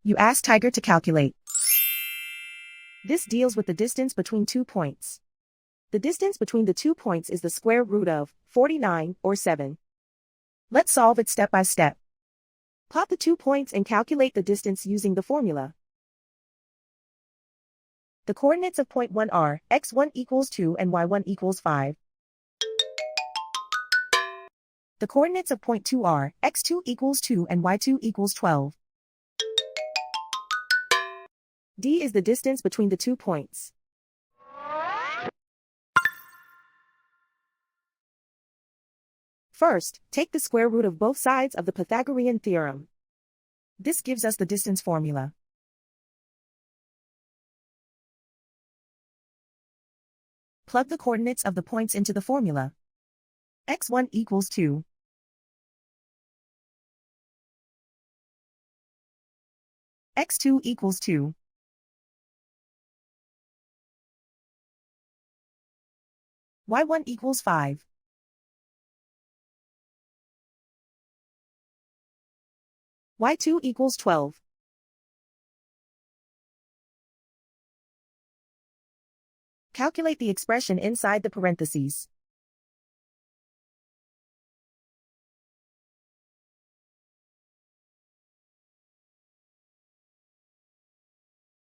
You ask Tiger to calculate. This deals with the distance between 2 points. The distance between the 2 points is the square root of 49, or 7. Let's solve it step by step. Plot the 2 points and calculate the distance using the formula. The coordinates of point 1 are x1 equals 2 and y1 equals 5. The coordinates of point 2 are x2 equals 2 and y2 equals 12. D is the distance between the 2 points. First, take the square root of both sides of the Pythagorean theorem. This gives us the distance formula. Plug the coordinates of the points into the formula. x1 equals 2. x2 equals 2. y1 equals 5. y2 equals 12. Calculate the expression inside the parentheses.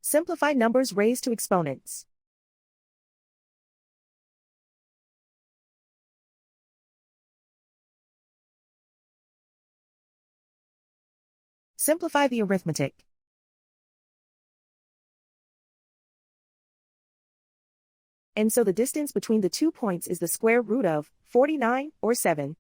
Simplify numbers raised to exponents. Simplify the arithmetic. And so the distance between the 2 points is the square root of 49, or 7.